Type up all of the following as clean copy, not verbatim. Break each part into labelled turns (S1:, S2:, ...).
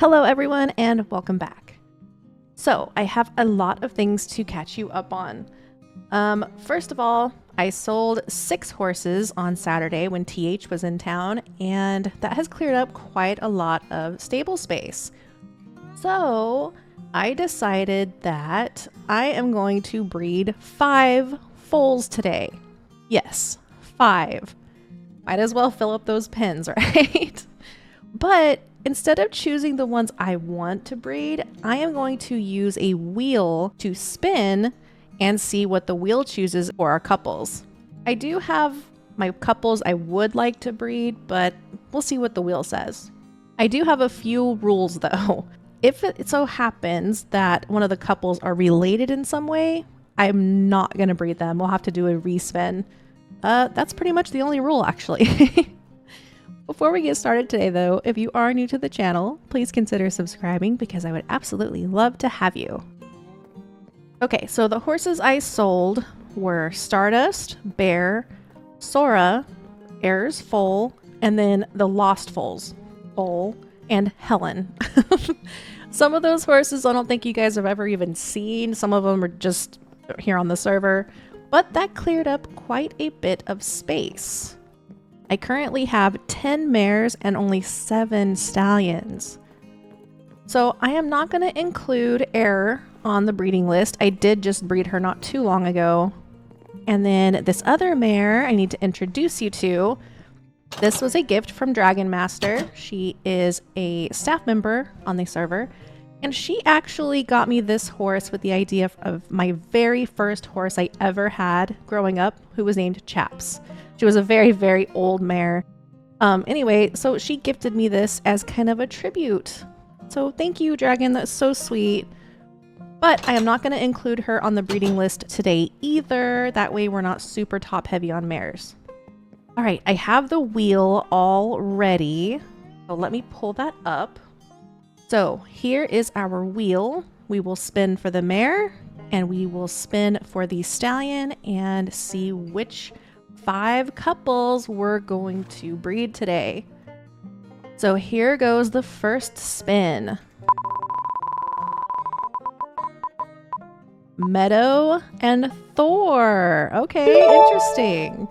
S1: Hello everyone and welcome back. So I have a lot of things to catch you up on. First of all, I sold 6 horses on Saturday when TH was in town, and that has cleared up quite a lot of stable space. So I decided that I am going to breed 5 foals today. Yes, 5. Might as well fill up those pens, right? But instead of choosing the ones I want to breed, I am going to use a wheel to spin and see what the wheel chooses for our couples. I do have my couples I would like to breed, but we'll see what the wheel says. I do have a few rules though. If it so happens that one of the couples are related in some way, I'm not going to breed them. We'll have to do a respin. That's pretty much the only rule actually. Before we get started today though, if you are new to the channel, please consider subscribing because I would absolutely love to have you. Okay, so the horses I sold were Stardust, Bear, Sora, Air's Foal, and then the Lost Foals, Foal, and Helen. Some of those horses I don't think you guys have ever even seen. Some of them are just here on the server, but that cleared up quite a bit of space. I currently have 10 mares and only 7 stallions. So I am not going to include Air on the breeding list. I did just breed her not too long ago. And then this other mare I need to introduce you to. This was a gift from Dragon Master. She is a staff member on the server. And she actually got me this horse with the idea of my very first horse I ever had growing up, who was named Chaps. She was a very, very old mare. Anyway, so she gifted me this as kind of a tribute. So thank you, Dragon. That's so sweet. But I am not going to include her on the breeding list today either. That way we're not super top heavy on mares. All right, I have the wheel all ready. So let me pull that up. So here is our wheel. We will spin for the mare and we will spin for the stallion and see which 5 couples we're going to breed today. So here goes the first spin. Meadow and Thor. Okay, interesting.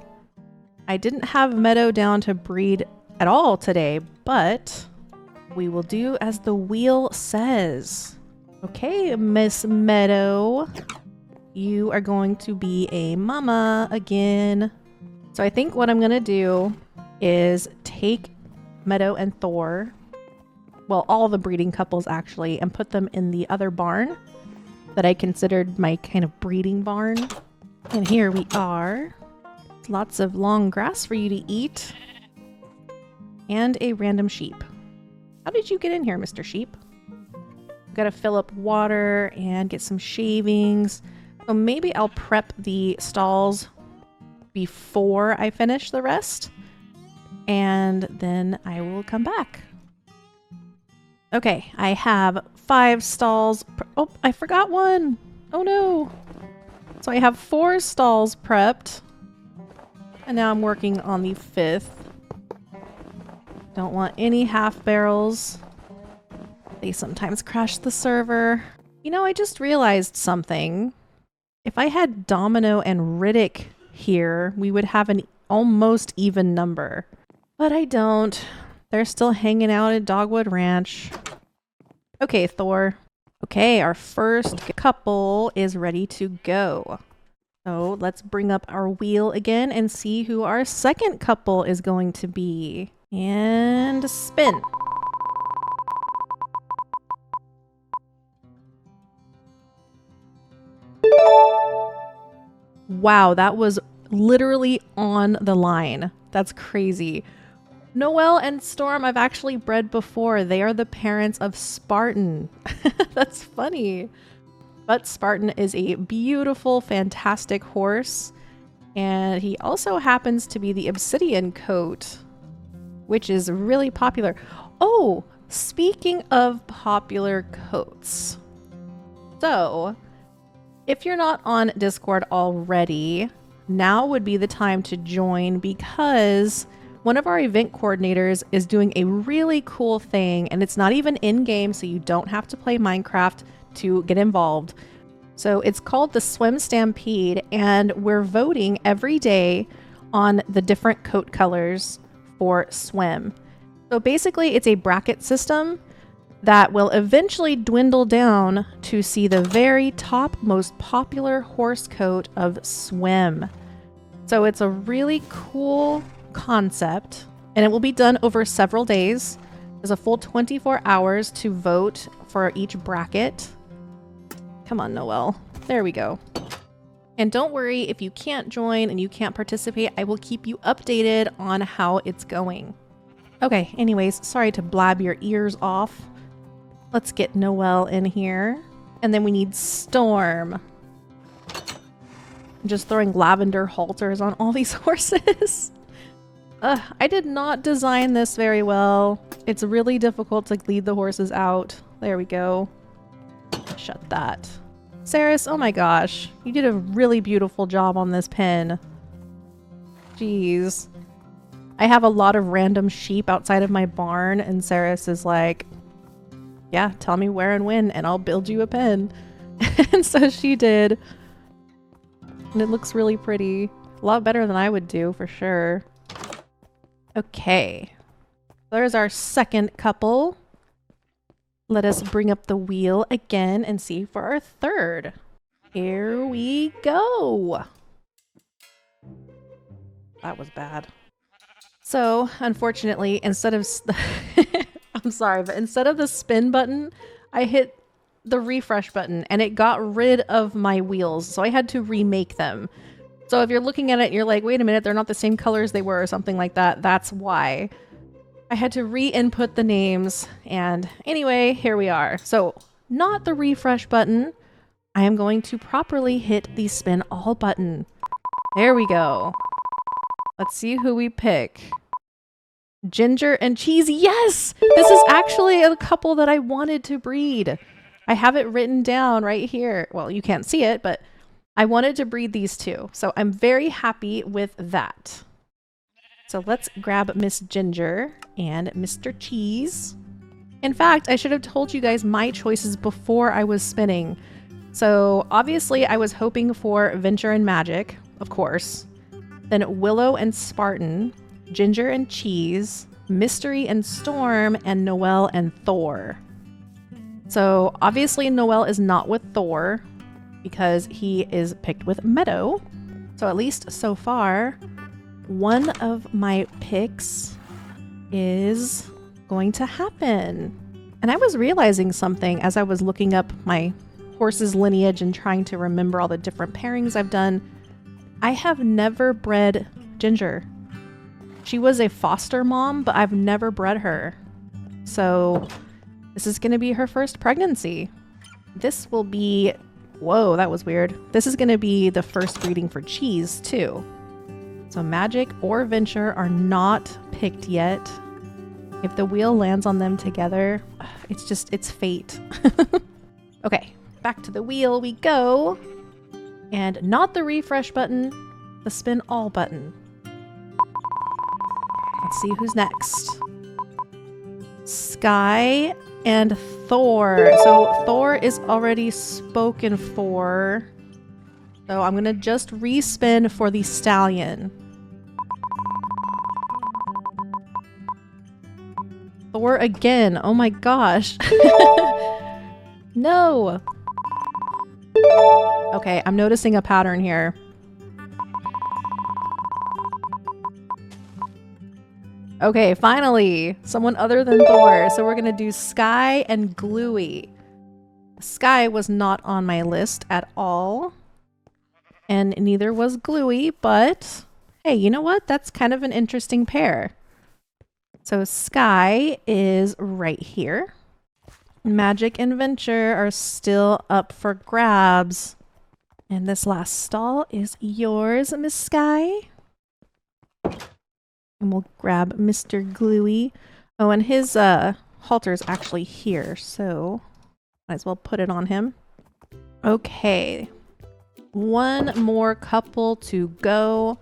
S1: I didn't have Meadow down to breed at all today, but we will do as the wheel says. Okay, Miss Meadow, you are going to be a mama again. So I think what I'm going to do is take Meadow and Thor, well, all the breeding couples actually, and put them in the other barn that I considered my kind of breeding barn. And here we are. Lots of long grass for you to eat. And a random sheep. How did you get in here, Mr. Sheep? Gotta fill up water and get some shavings. So maybe I'll prep the stalls before I finish the rest, and then I will come back. Okay, I have 5 stalls. Oh, I forgot one. Oh no. So I have 4 stalls prepped, and now I'm working on the 5th. Don't want any half barrels. They sometimes crash the server. You know, I just realized something. If I had Domino and Riddick here, we would have an almost even number. But I don't. They're still hanging out at Dogwood Ranch. Okay, Thor. Okay, our first couple is ready to go. So let's bring up our wheel again and see who our second couple is going to be. And spin. Wow, that was literally on the line. That's crazy. Noelle and Storm I've actually bred before. They are the parents of Spartan. That's funny. But Spartan is a beautiful, fantastic horse. And he also happens to be the Obsidian coat, which is really popular. Oh, speaking of popular coats. So, if you're not on Discord already, now would be the time to join because one of our event coordinators is doing a really cool thing, and it's not even in-game, so you don't have to play Minecraft to get involved. So it's called the SWEM Stampede, and we're voting every day on the different coat colors for SWEM. So basically it's a bracket system that will eventually dwindle down to see the very top most popular horse coat of SWEM. So it's a really cool concept, and it will be done over several days. There's a full 24 hours to vote for each bracket. Come on, Noelle. There we go. And don't worry if you can't join and you can't participate, I will keep you updated on how it's going. Okay, anyways, sorry to blab your ears off. Let's get Noelle in here. And then we need Storm. I'm just throwing lavender halters on all these horses. I did not design this very well. It's really difficult to lead the horses out. There we go. Shut that. Saris, oh my gosh. You did a really beautiful job on this pen. Jeez. I have a lot of random sheep outside of my barn, and Saris is like, yeah, tell me where and when, and I'll build you a pen. And so she did. And it looks really pretty. A lot better than I would do, for sure. Okay. There's our second couple. Let us bring up the wheel again and see for our third. Here we go. That was bad. So, unfortunately, instead of... I'm sorry, but instead of the spin button, I hit the refresh button and it got rid of my wheels. So I had to remake them. So if you're looking at it, you're like, wait a minute, they're not the same colors they were or something like that. That's why. I had to re-input the names. And anyway, here we are. So not the refresh button. I am going to properly hit the spin all button. There we go. Let's see who we pick. Ginger and Cheese. Yes! This is actually a couple that I wanted to breed. I have it written down right here. Well, you can't see it, but I wanted to breed these two. So I'm very happy with that. So let's grab Miss Ginger and Mr. Cheese. In fact, I should have told you guys my choices before I was spinning. So obviously I was hoping for Venture and Magic, of course. Then Willow and Spartan, Ginger and Cheese, Mystery and Storm, and Noelle and Thor. So obviously Noelle is not with Thor because he is picked with Meadow. So at least so far, one of my picks is going to happen. And I was realizing something as I was looking up my horse's lineage and trying to remember all the different pairings I've done. I have never bred Ginger. She was a foster mom, but I've never bred her. So this is going to be her first pregnancy. This will be... Whoa, that was weird. This is going to be the first breeding for Cheese, too. So Magic or Venture are not picked yet. If the wheel lands on them together, it's fate. Okay, back to the wheel we go. And not the refresh button, the spin all button. Let's see who's next. Sky and Thor. So Thor is already spoken for. So I'm gonna just respin for the stallion. Thor again. Oh my gosh. No. Okay, I'm noticing a pattern here. Okay, finally, someone other than Thor. So we're gonna do Sky and Gluey. Sky was not on my list at all. And neither was Gluey, but hey, you know what? That's kind of an interesting pair. So Sky is right here. Magic and Venture are still up for grabs. And this last stall is yours, Miss Sky. And we'll grab Mr. Gluey. Oh, and his halter's actually here, so might as well put it on him. Okay. One more couple to go.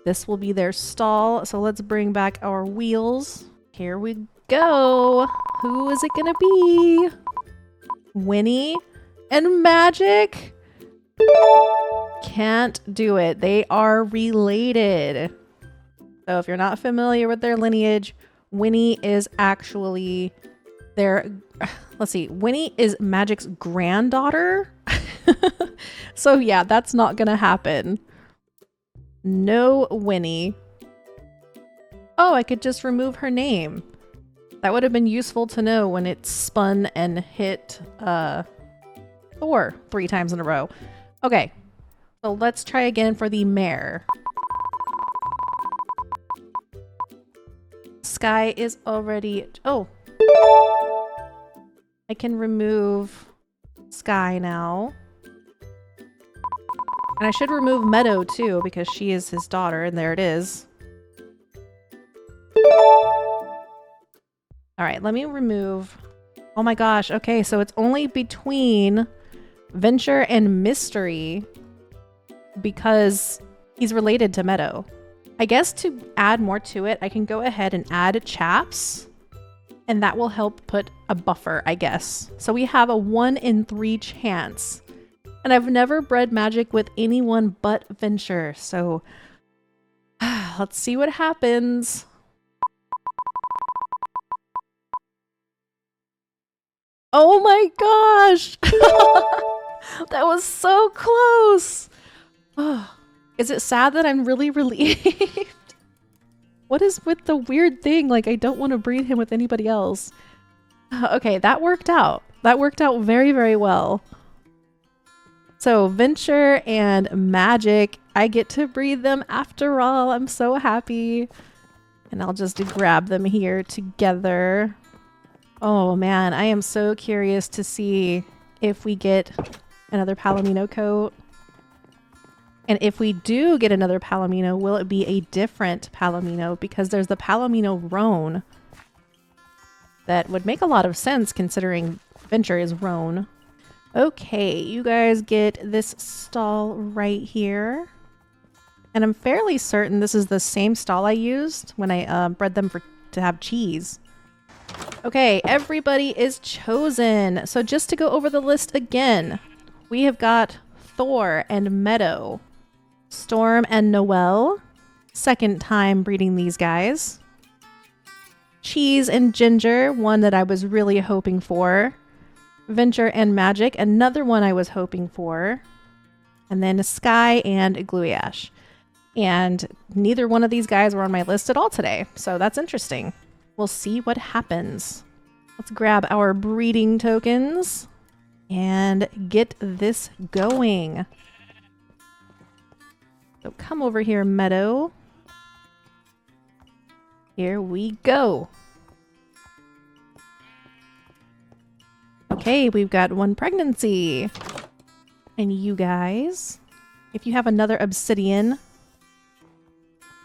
S1: This will be their stall. So let's bring back our wheels. Here we go. Who is it gonna be? Winnie and Magic? Can't do it. They are related. So if you're not familiar with their lineage, Winnie is actually their, let's see, Winnie is Magic's granddaughter. So yeah, that's not gonna happen. No Winnie. Oh, I could just remove her name. That would have been useful to know when it spun and hit Thor 3 times in a row. Okay, so let's try again for the mare. Sky is already... Oh. I can remove Sky now. And I should remove Meadow too, because she is his daughter, and there it is. Alright, let me remove... Oh my gosh, okay, so it's only between Venture and Mystery because he's related to Meadow. I guess to add more to it, I can go ahead and add Chaps, and that will help put a buffer, I guess. So we have a 1 in 3 chance. And I've never bred Magic with anyone but Venture, so let's see what happens. Oh my gosh! That was so close! Is it sad that I'm really relieved? What is with the weird thing? Like, I don't want to breed him with anybody else. Okay, that worked out. That worked out very, very well. So, Venture and Magic, I get to breed them after all. I'm so happy. And I'll just grab them here together. Oh man, I am so curious to see if we get another Palomino coat. And if we do get another Palomino, will it be a different Palomino? Because there's the Palomino Roan. That would make a lot of sense considering Venture is Roan. Okay, you guys get this stall right here. And I'm fairly certain this is the same stall I used when I bred them to have cheese. Okay, everybody is chosen. So just to go over the list again, we have got Thor and Meadow, Storm and Noelle, second time breeding these guys. Cheese and Ginger, one that I was really hoping for. Venture and Magic, another one I was hoping for. And then Sky and Glueash. And neither one of these guys were on my list at all today, so that's interesting. We'll see what happens. Let's grab our breeding tokens and get this going. So come over here, Meadow. Here we go. Okay, we've got 1 pregnancy. And you guys, if you have another obsidian.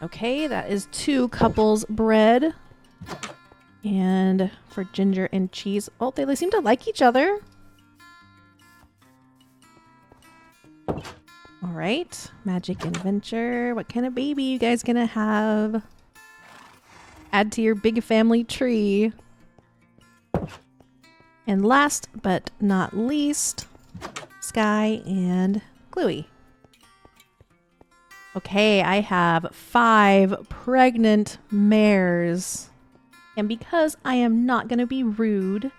S1: Okay, that is 2 couples bred. And for Ginger and Cheese, oh, they seem to like each other. All right, Magic and Venture. What kind of baby you guys gonna have? Add to your big family tree. And last but not least, Sky and Gluey. Okay, I have 5 pregnant mares. And because I am not going to be rude,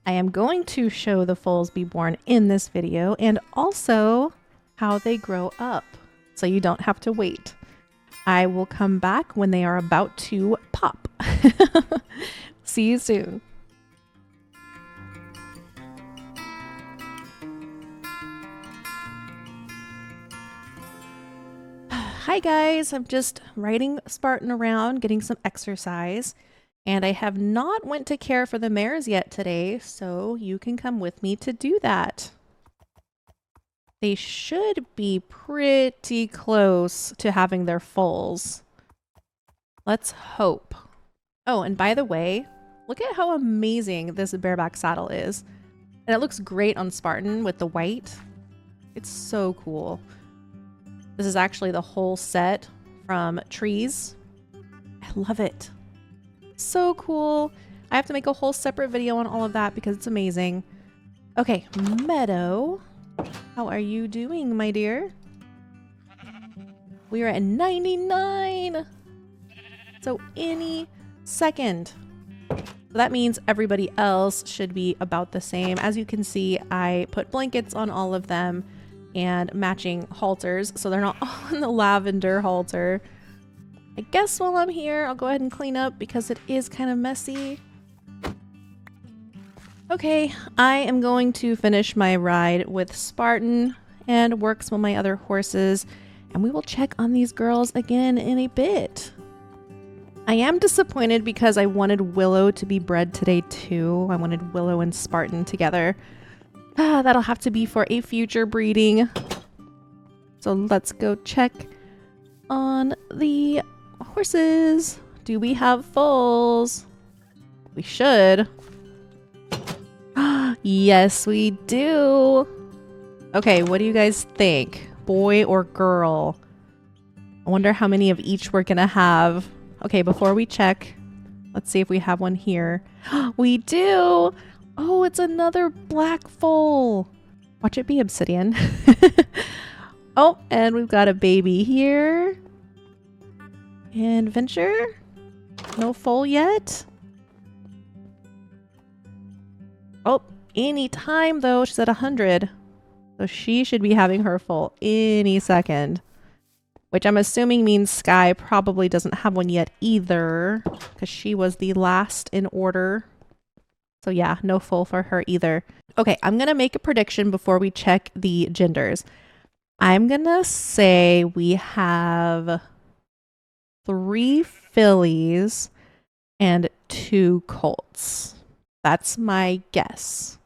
S1: I am going to show the foals be born in this video and also how they grow up, so you don't have to wait. I will come back when they are about to pop. See you soon. Hi guys, I'm just riding Spartan around, getting some exercise. And I have not went to care for the mares yet today, so you can come with me to do that. They should be pretty close to having their foals. Let's hope. Oh, and by the way, look at how amazing this bareback saddle is. And it looks great on Spartan with the white. It's so cool. This is actually the whole set from trees. I love it. So cool. I have to make a whole separate video on all of that because it's amazing. Okay, Meadow. How are you doing, my dear? We are at 99. So any second. So that means everybody else should be about the same. As you can see, I put blankets on all of them and matching halters, so they're not all in the lavender halter. I guess while I'm here, I'll go ahead and clean up because it is kind of messy. Okay, I am going to finish my ride with Spartan and work some of my other horses, and we will check on these girls again in a bit. I am disappointed because I wanted Willow to be bred today too. I wanted Willow and Spartan together. That'll have to be for a future breeding. So let's go check on the horses. Do we have foals? We should. Yes, we do. Okay, what do you guys think? Boy or girl? I wonder how many of each we're gonna have. Okay, before we check, let's see if we have one here. We do! Oh, it's another black foal. Watch it be obsidian. Oh, and we've got a baby here. And Venture? No foal yet? Oh, any time though. She's at 100. So she should be having her foal any second. Which I'm assuming means Sky probably doesn't have one yet either, because she was the last in order. So yeah, no foal for her either. Okay, I'm going to make a prediction before we check the genders. I'm going to say we have 3 fillies and 2 colts. That's my guess.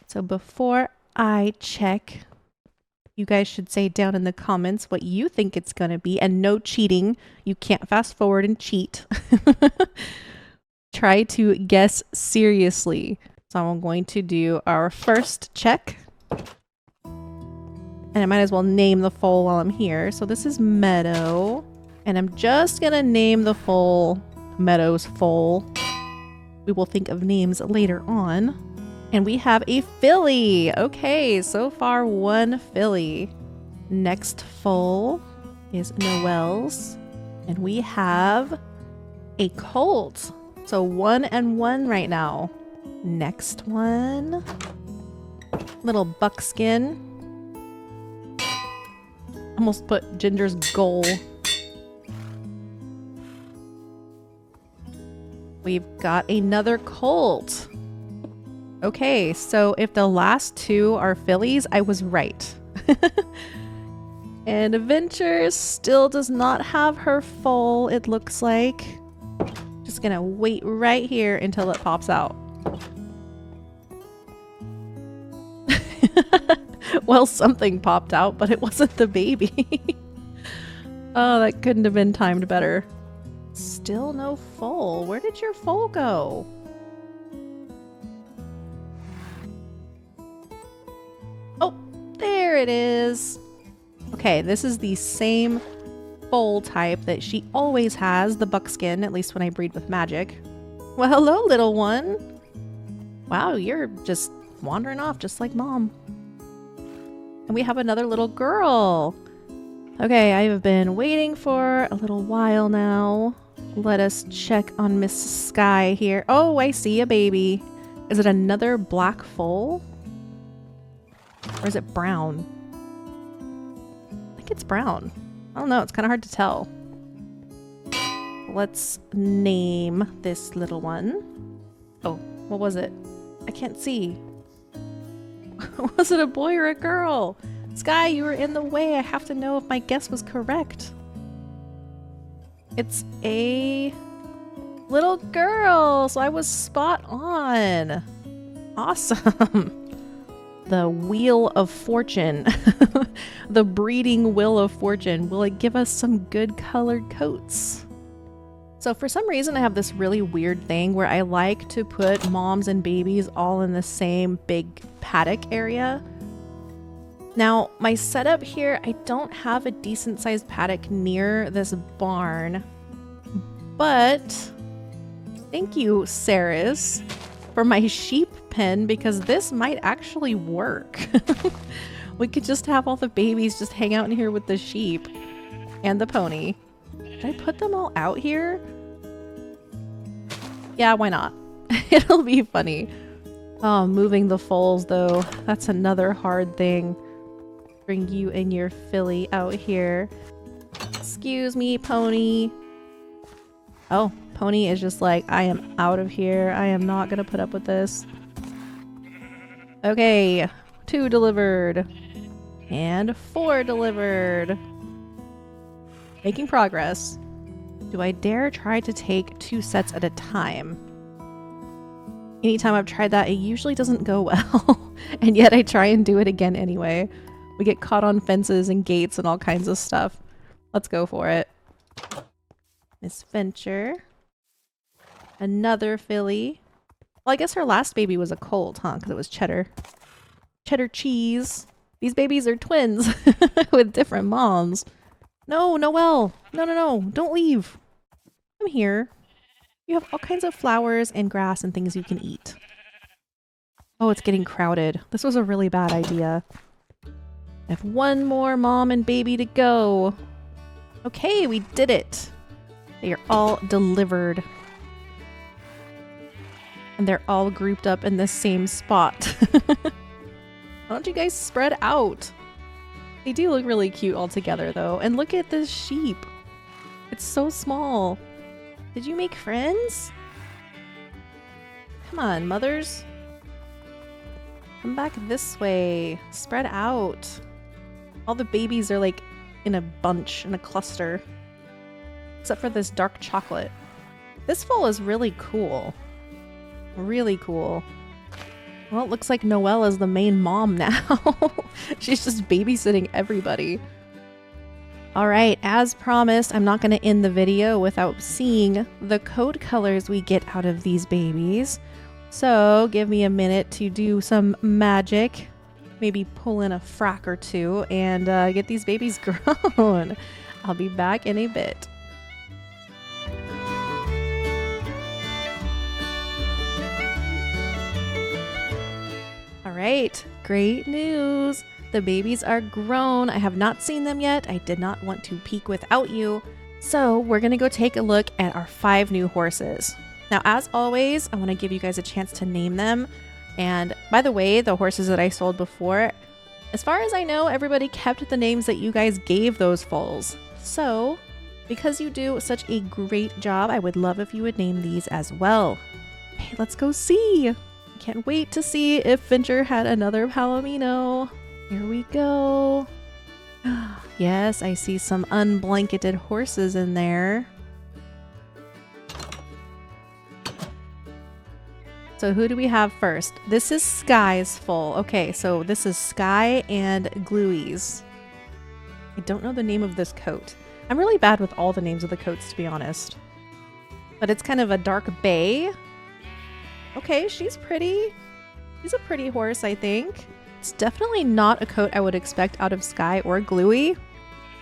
S1: So before I check, you guys should say down in the comments what you think it's going to be, and no cheating. You can't fast forward and cheat. Try to guess seriously. So I'm going to do our first check. And I might as well name the foal while I'm here. So this is Meadow. And I'm just going to name the foal Meadow's foal. We will think of names later on. And we have a filly. Okay, so far 1 filly. Next foal is Noelle's. And we have a colt. So 1 and 1 right now. Next one. Little buckskin. Almost put Ginger's goal. We've got another colt. Okay, so if the last 2 are fillies, I was right. And Adventure still does not have her foal, it looks like. Just gonna wait right here until it pops out. Well, something popped out, but it wasn't the baby. Oh, that couldn't have been timed better. Still no foal. Where did your foal go? Oh, there it is. Okay, this is the same foal type that she always has, the buckskin, at least when I breed with magic. Well, hello, little one. Wow, you're just wandering off just like Mom. And we have another little girl. Okay, I have been waiting for a little while now. Let us check on Miss Sky here. Oh, I see a baby. Is it another black foal? Or is it brown? I think it's brown. I don't know, it's kind of hard to tell. Let's name this little one. Oh, what was it? I can't see. Was it a boy or a girl? Sky, you were in the way. I have to know if my guess was correct. It's a little girl, so I was spot on. Awesome. The Wheel of Fortune. The breeding Wheel of Fortune. Will it give us some good colored coats? So for some reason I have this really weird thing where I like to put moms and babies all in the same big paddock area. Now, my setup here, I don't have a decent sized paddock near this barn, but thank you, Saris, for my sheep pen, because this might actually work. We could just have all the babies just hang out in here with the sheep and the pony. Did I put them all out here? Yeah, why not? It'll be funny. Oh, moving the foals though, that's another hard thing. Bring you and your filly out here. Excuse me, pony. Oh, pony is just like, I am out of here. I am not gonna put up with this. Okay, 2 delivered. And 4 delivered. Making progress. Do I dare try to take 2 sets at a time? Anytime I've tried that, it usually doesn't go well. And yet I try and do it again anyway. We get caught on fences and gates and all kinds of stuff. Let's go for it. Miss Venture. Another filly. Well, I guess her last baby was a colt, huh? Because it was cheddar. Cheddar cheese. These babies are twins with different moms. No, Noelle. No. Don't leave. I'm here. You have all kinds of flowers and grass and things you can eat. Oh, it's getting crowded. This was a really bad idea. I have 1 more mom and baby to go. Okay, we did it. They are all delivered. And they're all grouped up in the same spot. Why don't you guys spread out? They do look really cute all together though. And look at this sheep. It's so small. Did you make friends? Come on, mothers. Come back this way. Spread out. All the babies are like in a bunch, in a cluster. Except for this dark chocolate. This foal is really cool. Really cool. Well, it looks like Noelle is the main mom now. She's just babysitting everybody. Alright, as promised, I'm not going to end the video without seeing the coat colors we get out of these babies. So, give me a minute to do some magic. Maybe pull in a frack or 2 and get these babies grown. I'll be back in a bit. Alright, great news! The babies are grown. I have not seen them yet. I did not want to peek without you. So we're gonna go take a look at our 5 new horses. Now, as always, I want to give you guys a chance to name them. And by the way, the horses that I sold before, as far as I know, everybody kept the names that you guys gave those foals. So, because you do such a great job, I would love if you would name these as well. Okay, let's go see. Can't wait to see if Venture had another Palomino. Here we go. Yes, I see some unblanketed horses in there. So who do we have first? This is Sky's foal. Okay, so this is Sky and Gluey's. I don't know the name of this coat. I'm really bad with all the names of the coats, to be honest. But it's kind of a dark bay. Okay, she's pretty. She's a pretty horse, I think. It's definitely not a coat I would expect out of Sky or Gluey.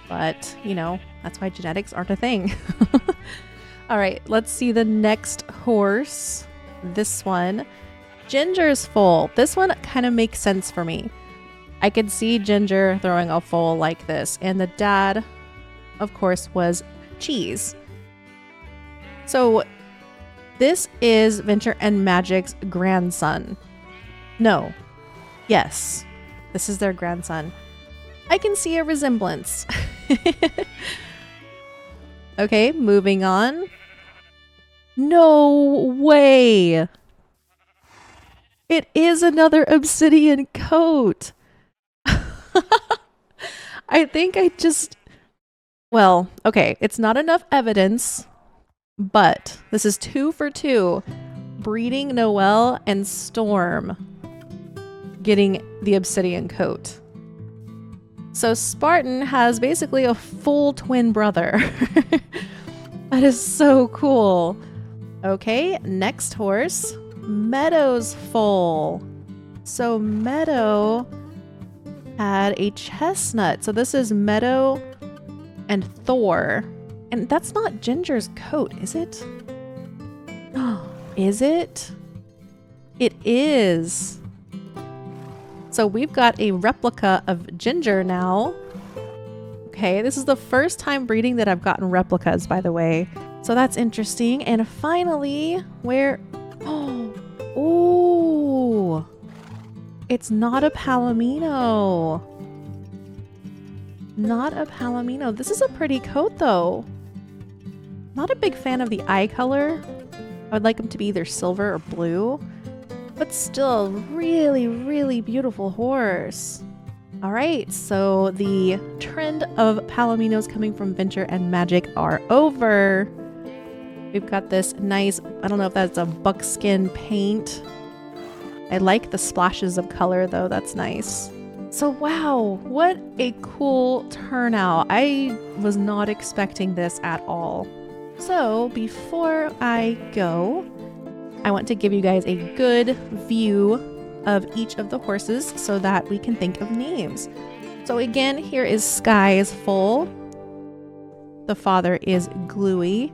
S1: But, you know, that's why genetics aren't a thing. All right, let's see the next horse. This one. Ginger's foal. This one kind of makes sense for me. I could see Ginger throwing a foal like this. And the dad, of course, was Cheese. So this is Venture and Magic's grandson. No. Yes. This is their grandson. I can see a resemblance. Okay, moving on. No way! It is another obsidian coat! I think I just... Well, okay, it's not enough evidence, but this is 2 for 2. Breeding Noelle and Storm getting the obsidian coat. So Spartan has basically a full twin brother. That is so cool. Okay, next horse, Meadow's foal. So Meadow had a chestnut. So this is Meadow and Thor. And that's not Ginger's coat, is it? Is it? It is. So we've got a replica of Ginger now. Okay, this is the first time breeding that I've gotten replicas, by the way. So that's interesting. And finally, where... Oh, it's not a Palomino. Not a Palomino. This is a pretty coat, though. Not a big fan of the eye color. I would like them to be either silver or blue. But still, really, really beautiful horse. All right, so the trend of Palominos coming from Venture and Magic are over. We've got this nice, I don't know if that's a buckskin paint. I like the splashes of color though, that's nice. So wow, what a cool turnout. I was not expecting this at all. So before I go, I want to give you guys a good view of each of the horses so that we can think of names. So again, here is Sky's foal. The father is Gluey,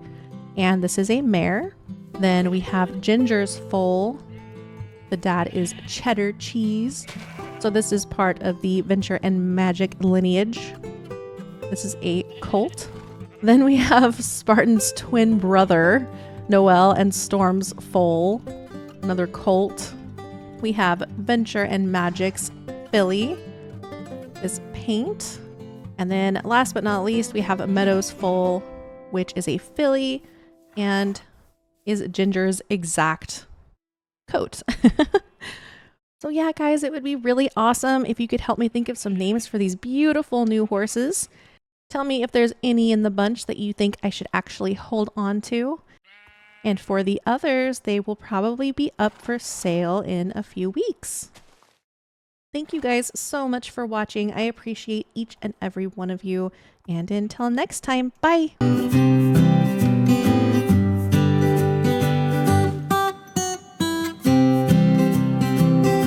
S1: and this is a mare. Then we have Ginger's foal. The dad is Cheddar Cheese. So this is part of the Venture and Magic lineage. This is a colt. Then we have Spartan's twin brother, Noel, and Storm's foal, another colt. We have Venture and Magic's filly, is Paint. And then last but not least, we have Meadow's foal, which is a filly and is Ginger's exact coat. So yeah, guys, it would be really awesome if you could help me think of some names for these beautiful new horses. Tell me if there's any in the bunch that you think I should actually hold on to. And for the others, they will probably be up for sale in a few weeks. Thank you guys so much for watching. I appreciate each and every one of you. And until next time, bye!